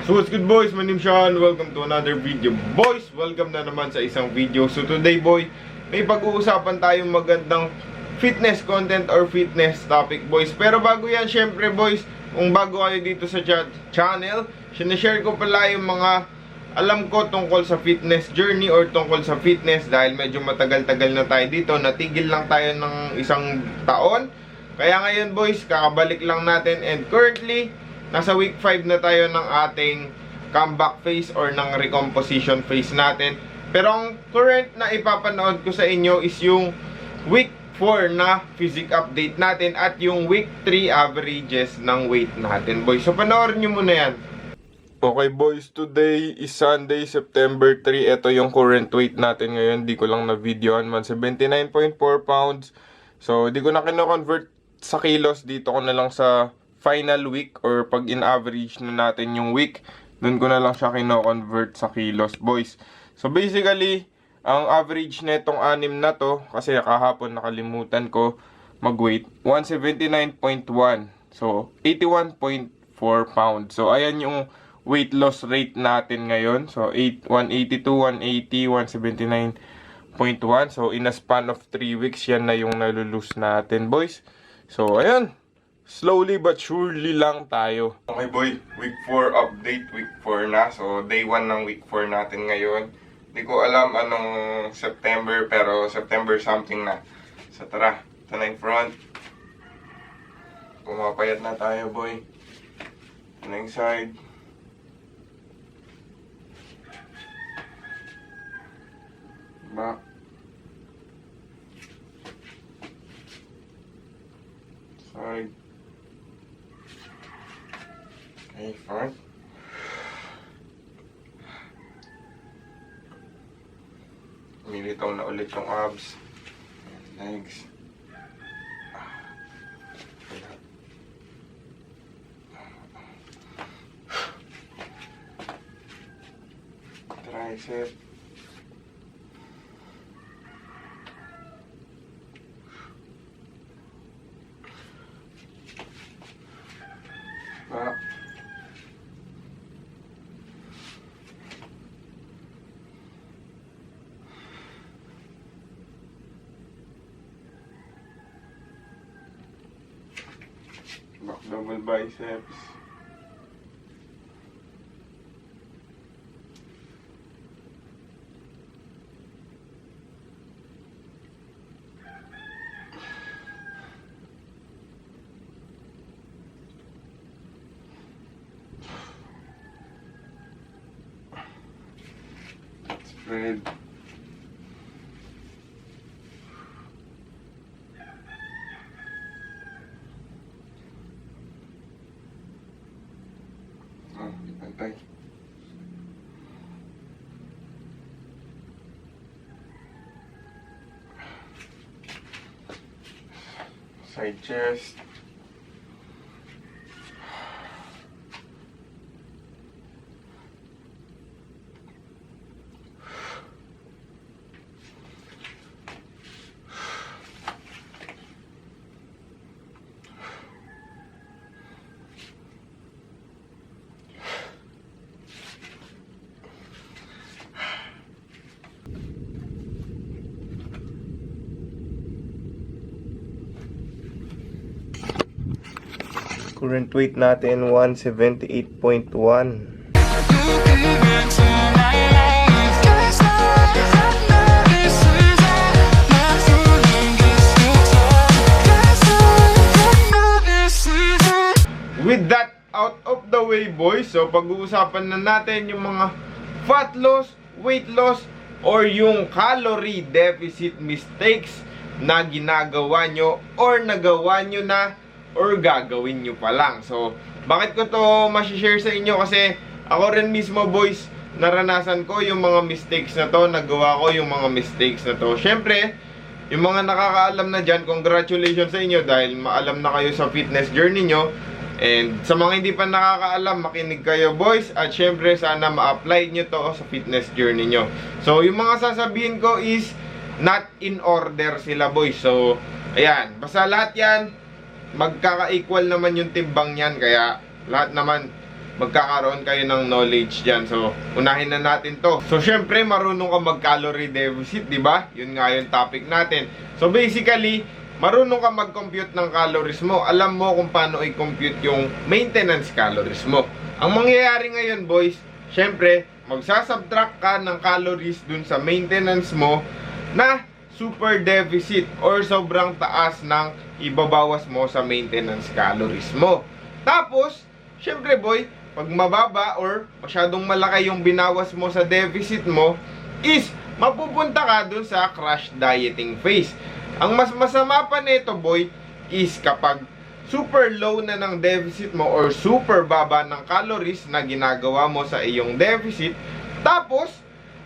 So what's good boys, my name is Sean. Welcome to another video. Boys, welcome na naman sa isang video. So today boy, may pag-uusapan tayong magandang fitness content or fitness topic boys. Pero bago yan, syempre boys, kung bago kayo dito sa channel, sinashare ko pala yung mga alam ko tungkol sa fitness journey or tungkol sa fitness. Dahil medyo matagal-tagal na tayo dito, natigil lang tayo ng isang taon. Kaya ngayon boys, kakabalik lang natin and currently nasa week 5 na tayo ng ating comeback phase or ng recomposition phase natin. Pero ang current na ipapanood ko sa inyo is yung week 4 na physique update natin at yung week 3 averages ng weight natin, boys. So panoorin nyo muna yan. Okay boys, today is Sunday, September 3. Ito yung current weight natin ngayon. Di ko lang na videoan man. 79.4 pounds. So di ko na kino-convert sa kilos. Dito ko na lang sa final week or pag in-average na natin yung week, dun ko na lang siya kino-convert sa kilos, boys. So basically, ang average na itong 6 na to, kasi kahapon nakalimutan ko mag-weight, 179.1. So 81.4 pounds. So ayan yung weight loss rate natin ngayon. So 182, 180, 179.1. So in a span of 3 weeks, yan na yung nalulose natin, boys. So ayan, slowly but surely lang tayo. Okay boy, week 4 update, week 4 na. So day 1 ng week 4 natin ngayon. Hindi ko alam anong September, pero September something na. So tara, ito na yung front. Pumapayat na tayo boy. Ito na yung side. Back. Side. Okay, front. Militaw na ulit yung abs. Legs. Tricep. Back. Back double biceps. Spread. Pantay. Side chest. Current weight natin 178.1. With that out of the way boys, so pag-uusapan na natin yung mga fat loss, weight loss, or yung calorie deficit mistakes na ginagawa nyo or nagawa nyo na or gagawin nyo pa lang. So, bakit ko to masishare sa inyo? Kasi ako rin mismo boys, naranasan ko yung mga mistakes na to, nagawa ko yung mga mistakes na to. Syempre, yung mga nakakaalam na dyan, congratulations sa inyo dahil maalam na kayo sa fitness journey nyo. And sa mga hindi pa nakakaalam, makinig kayo boys. At syempre, sana ma-apply nyo to sa fitness journey nyo. So, yung mga sasabihin ko is not in order sila boys. So, ayan, basta lahat yan magkaka-equal naman yung timbang yan, kaya lahat naman magkakaroon kayo ng knowledge dyan. So, unahin na natin to. So, syempre, marunong ka mag-calorie deficit, di ba? Yun nga yung topic natin. So, basically, marunong ka mag-compute ng calories mo. Alam mo kung paano i-compute yung maintenance calories mo. Ang mangyayari ngayon, boys, syempre, magsasubtract ka ng calories dun sa maintenance mo na super deficit or sobrang taas ng ibabawas mo sa maintenance calories mo. Tapos, syempre, boy, pag mababa or masyadong malaki yung binawas mo sa deficit mo, is mapupunta ka dun sa crash dieting phase. Ang mas masama pa nito, boy, is kapag super low na ng deficit mo or super baba ng calories na ginagawa mo sa iyong deficit, tapos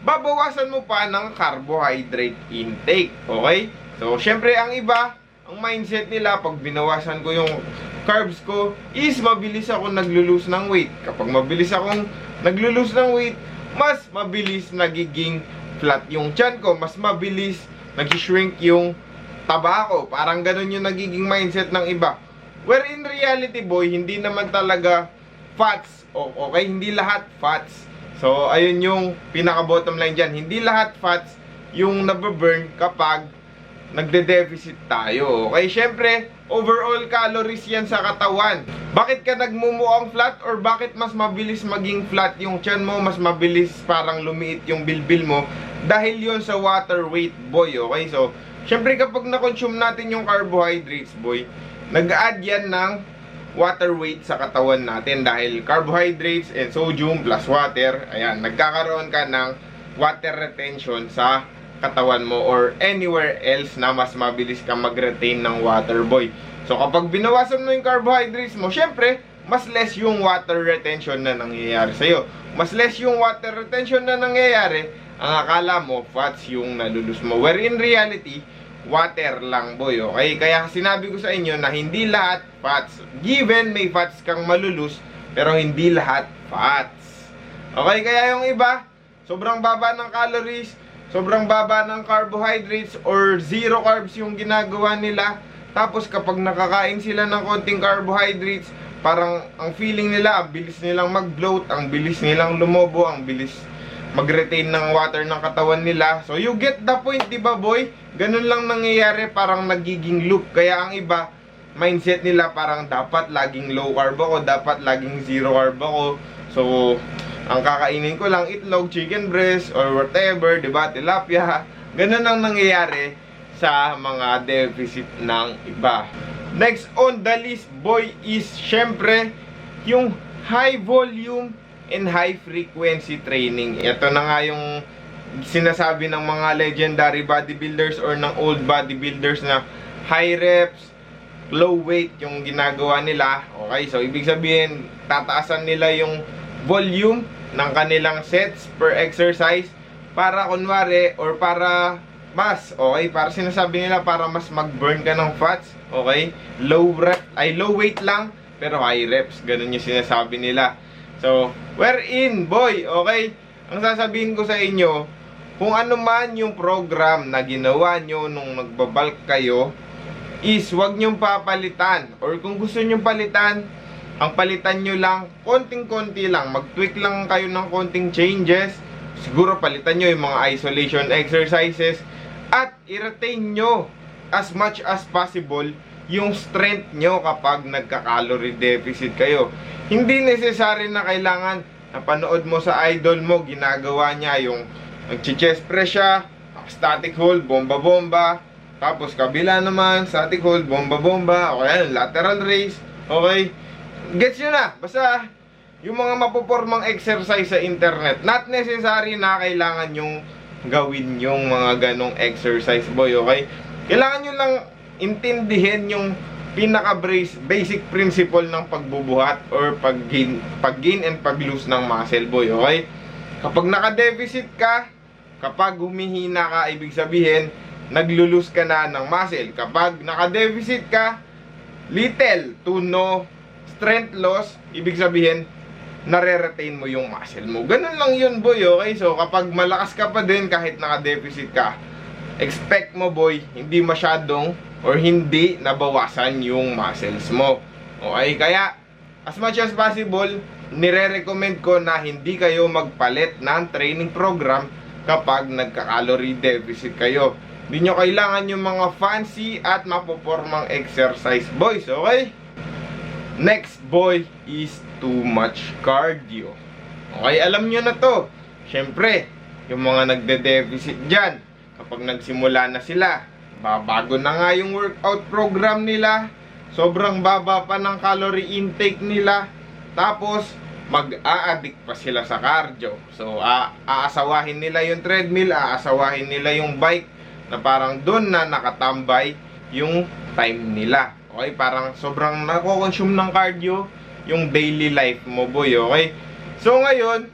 babawasan mo pa ng carbohydrate intake. Okay? So, syempre, ang iba, ang mindset nila, pag binawasan ko yung carbs ko, is mabilis ako naglo-lose ng weight. Kapag mabilis akong naglo-lose ng weight, mas mabilis nagiging flat yung tiyan ko. Mas mabilis nag-shrink yung taba ko. Parang ganun yung nagiging mindset ng iba. Where in reality, boy, hindi naman talaga fats. Okay? Hindi lahat fats. So, ayun yung pinaka-bottom line dyan. Hindi lahat fats yung nababurn kapag nagde-deficit tayo. Okay, syempre, overall calories yan sa katawan. Bakit ka nagmumukhang flat or bakit mas mabilis maging flat yung tiyan mo, mas mabilis parang lumiit yung bilbil mo? Dahil yun sa water weight, boy. Okay, so, syempre kapag na-consume natin yung carbohydrates, boy, nag-add yan ng water weight sa katawan natin dahil carbohydrates and sodium plus water, ayan, nagkakaroon ka ng water retention sa katawan mo or anywhere else na mas mabilis kang mag-retain ng water, boy. So, kapag binawasan mo yung carbohydrates mo, syempre, mas less yung water retention na nangyayari sa'yo. Mas less yung water retention na nangyayari, ang akala mo, fats yung nalulus mo. Where in reality, water lang, boy, okay? Kaya sinabi ko sa inyo na hindi lahat fats. Given may fats kang malulus, pero hindi lahat fats. Okay, kaya yung iba, sobrang baba ng calories, sobrang baba ng carbohydrates or zero carbs yung ginagawa nila. Tapos kapag nakakain sila ng konting carbohydrates, parang ang feeling nila, ang bilis nilang mag-bloat, ang bilis nilang lumobo, ang bilis mag-retain ng water ng katawan nila. So you get the point, diba, boy? Ganun lang nangyayari, parang nagiging loop. Kaya ang iba, mindset nila parang dapat laging low carb ako, dapat laging zero carb ako. So, ang kakainin ko lang itlog, chicken breast, or whatever, diba, tilapia. Ganun ang nangyayari sa mga deficit ng iba. Next on the list, boy, is syempre yung high volume and high frequency training. Ito na nga yung sinasabi ng mga legendary bodybuilders or ng old bodybuilders na high reps, low weight yung ginagawa nila. Okay, so ibig sabihin, tataasan nila yung volume ng kanilang sets per exercise para kunwari or para mas, okay, para sinasabi nila para mas mag-burn ka ng fats, okay? Low weight lang pero high reps, ganun yung sinasabi nila. So, wherein, boy, okay, ang sasabihin ko sa inyo, kung ano man yung program na ginawa nyo nung nagbabalk kayo, is wag nyong papalitan, or kung gusto nyong palitan, ang palitan nyo lang, konting-konti lang, mag-tweak lang kayo ng konting changes, siguro palitan nyo yung mga isolation exercises, at i-retain nyo as much as possible yung strength nyo kapag nagka-calorie deficit kayo. Hindi necessary na kailangan napanood mo sa idol mo, ginagawa niya yung nag-chest press siya, static hold, bomba-bomba, tapos kabila naman, static hold, bomba-bomba, okay, lateral raise, okay, gets nyo na, basta yung mga mapupormang exercise sa internet, not necessary na kailangan yung gawin yung mga ganong exercise, boy, okay? Kailangan nyo lang intindihin yung pinaka-basic principle ng pagbubuhat or pag-gain and pag-lose ng muscle, boy, okay? Kapag naka-deficit ka, kapag humihina ka, ibig sabihin, naglo-lose ka na ng muscle. Kapag naka-deficit ka, little to no strength loss, ibig sabihin, nare-retain mo yung muscle mo. Ganun lang yun, boy, okay? So, kapag malakas ka pa din kahit naka-deficit ka, expect mo, boy, hindi masyadong or hindi nabawasan yung muscles mo. Okay? Kaya, as much as possible, nire-recommend ko na hindi kayo magpalit ng training program kapag nagka-calorie deficit kayo. Hindi nyo kailangan yung mga fancy at mapopormang exercise, boys, okay? Next, boy, is too much cardio. Okay, alam nyo na to. Siyempre, yung mga nagde-deficit dyan, kapag nagsimula na sila, babago na nga yung workout program nila, sobrang baba pa ng calorie intake nila, tapos mag-a-addict pa sila sa cardio. So, aasawahin nila yung treadmill, aasawahin nila yung bike, na parang doon na nakatambay yung time nila. Okay, parang sobrang nako-consume ng cardio yung daily life mo, boy, okay? So, ngayon,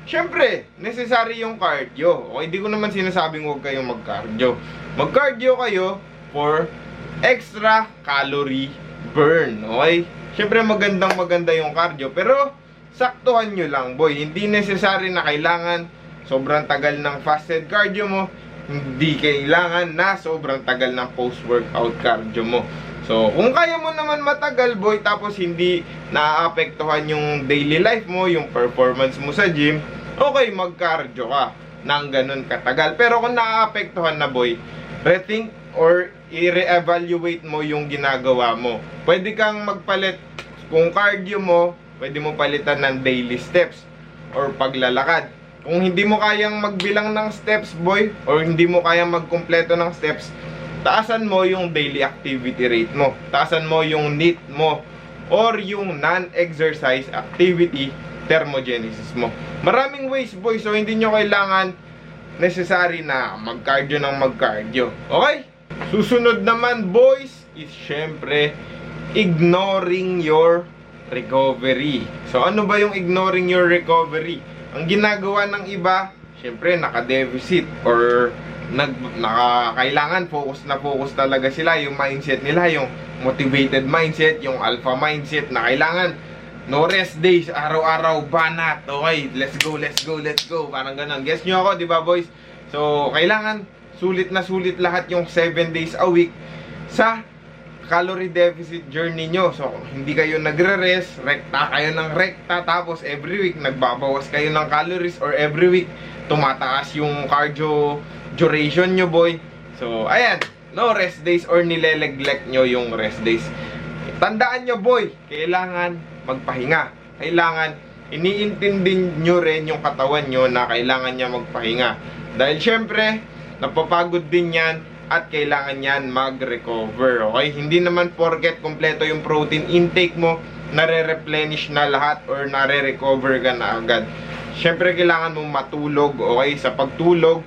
syempre, necessary yung cardio. Okay, di ko naman sinasabing huwag kayong mag-cardio. Mag-cardio kayo for extra calorie burn, okay? Syempre, maganda yung cardio, pero saktuhan nyo lang, boy. Hindi necessary na kailangan sobrang tagal ng fasted cardio mo. Hindi kailangan na sobrang tagal ng post-workout cardio mo. So, kung kaya mo naman matagal, boy, tapos hindi naaapektuhan yung daily life mo, yung performance mo sa gym, okay, mag-cardio ka ng ganun katagal. Pero kung naaapektuhan na, boy, rethink or i-re-evaluate mo yung ginagawa mo. Pwede kang magpalit, kung cardio mo, pwede mo palitan ng daily steps or paglalakad. Kung hindi mo kayang magbilang ng steps, boy, or hindi mo kayang magkumpleto ng steps, taasan mo yung daily activity rate mo. Taasan mo yung NEAT mo or yung non-exercise activity thermogenesis mo. Maraming ways, boy, so hindi nyo kailangan necessary na mag-cardio ng mag-cardio. Okay? Susunod naman, boys, is syempre ignoring your recovery. So, ano ba yung ignoring your recovery? Ang ginagawa ng iba, syempre naka-deficit or kailangan focus talaga sila. Yung mindset nila, yung motivated mindset, yung alpha mindset na kailangan no rest days, araw-araw banat. Okay, let's go. Parang ganun. Guess nyo ako, di ba, boys? So, kailangan sulit na sulit lahat yung 7 days a week sa calorie deficit journey nyo. So, hindi kayo nagre-rest, rekta kayo ng rekta, tapos every week nagbabawas kayo ng calories, or every week tumataas yung cardio duration nyo, boy. So, ayan, no rest days or nileleglect nyo yung rest days. Tandaan nyo, boy, kailangan magpahinga. Kailangan iniintindi nyo rin yung katawan nyo na kailangan niya magpahinga. Dahil syempre, napapagod din yan at kailangan yan mag-recover. Okay? Hindi naman porket kompleto yung protein intake mo, nare-replenish na lahat or nare-recover ka na agad. Syempre, kailangan mong matulog. Okay? Sa pagtulog,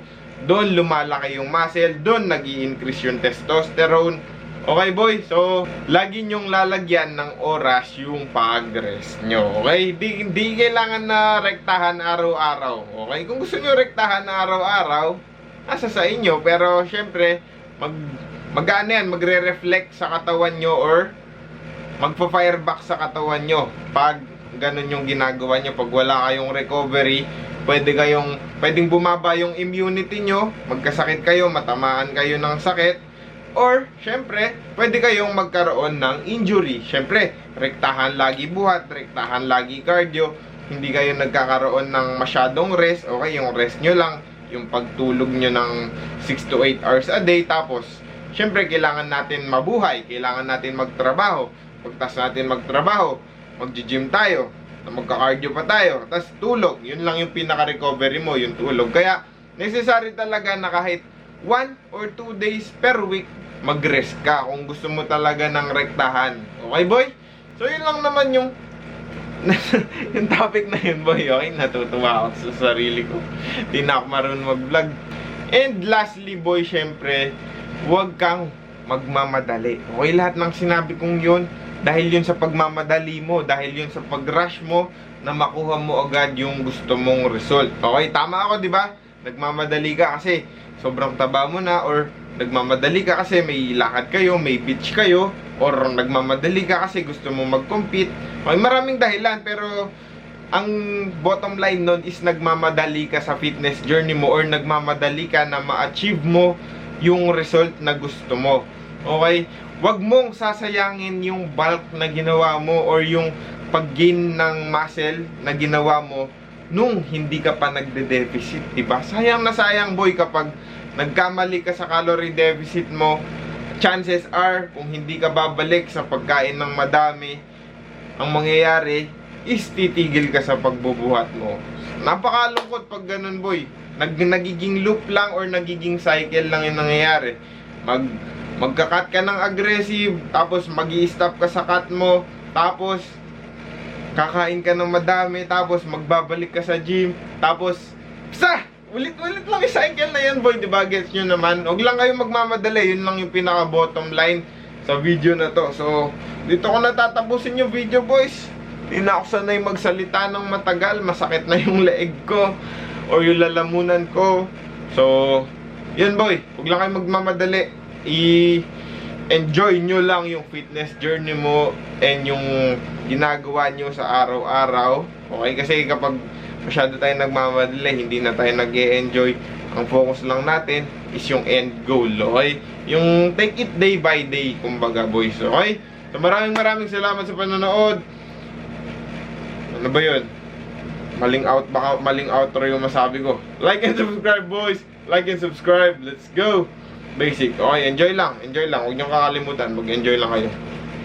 doon lumalaki yung muscle, doon nag-i-increase yung testosterone. Okay, boy? So, lagi nyong lalagyan ng oras yung pag-rest nyo. Okay? Di kailangan na rektahan araw-araw. Okay? Kung gusto nyo rektahan araw-araw, nasa sa inyo. Pero, syempre, magre-reflect sa katawan nyo or magpa-fireback sa katawan nyo pag ganun yung ginagawa nyo. Pag wala kayong recovery, pwedeng bumaba yung immunity nyo, magkasakit kayo, matamaan kayo ng sakit, or syempre pwede kayong magkaroon ng injury. Syempre, rektahan lagi buhat, rektahan lagi cardio, hindi kayo nagkakaroon ng masyadong rest. Okay, yung rest nyo lang, yung pagtulog nyo ng 6 to 8 hours a day. Tapos syempre kailangan natin mabuhay, kailangan natin magtrabaho. Pagtas natin magtrabaho, magji-gym tayo, magka-cardio pa tayo, tapos tulog. Yun lang yung pinaka-recovery mo, yung tulog. Kaya necessary talaga na kahit 1 or 2 days per week mag-rest ka kung gusto mo talaga ng rektahan. Okay, boy? So yun lang naman yung yung topic na yun, boy. Okay, natutuwa ako sa sarili ko. Di na ako marunong mag-vlog. And lastly, boy, syempre, huwag kang magmamadali. Okay, lahat ng sinabi kong yun, dahil yun sa pagmamadali mo, dahil yun sa pag-rush mo, na makuha mo agad yung gusto mong result. Okay, tama ako, di ba? Nagmamadali ka kasi sobrang taba mo na, or nagmamadali ka kasi may lakad kayo, may beach kayo, or nagmamadali ka kasi gusto mo mag-compete. Okay, maraming dahilan, pero ang bottom line nun is nagmamadali ka sa fitness journey mo, or nagmamadali ka na ma-achieve mo yung result na gusto mo. Okay? Huwag mong sasayangin yung bulk na ginawa mo or yung pag-gain ng muscle na ginawa mo nung hindi ka pa nagde-deficit, diba? Sayang na sayang, boy, kapag nagkamali ka sa calorie deficit mo. Chances are, kung hindi ka babalik sa pagkain ng madami, ang mangyayari is titigil ka sa pagbubuhat mo. Napakalungkot pag ganun, boy. Nagiging loop lang or nagiging cycle lang yung nangyayari. Magka-cut ka ng aggressive, tapos magi-stop ka sa cut mo, tapos kakain ka ng madami, tapos magbabalik ka sa gym, tapos ulit-ulit lang yung cycle na yan, boy, diba? Gets nyo naman? Huwag lang kayo magmamadali. Yun lang yung pinaka bottom line sa video na to. So, dito ko natatapusin yung video, boys. Hindi na ako sanay magsalita ng matagal. Masakit na yung leeg ko o yung lalamunan ko. So, yun, boy. Huwag lang kayo magmamadali. I-enjoy nyo lang yung fitness journey mo and yung ginagawa nyo sa araw-araw. Okay? Kasi kapag masyado tayo nagmamadali, hindi na tayo nag-e-enjoy. Ang focus lang natin is yung end goal, okay? Yung take it day by day, kumbaga, boys, okay? So maraming salamat sa panonood. Ano ba yun? Maling outro yung masabi ko. Like and subscribe, boys. Like and subscribe. Let's go. Basic. Okay, enjoy lang. Huwag niyong kakalimutan. Mag-enjoy lang kayo.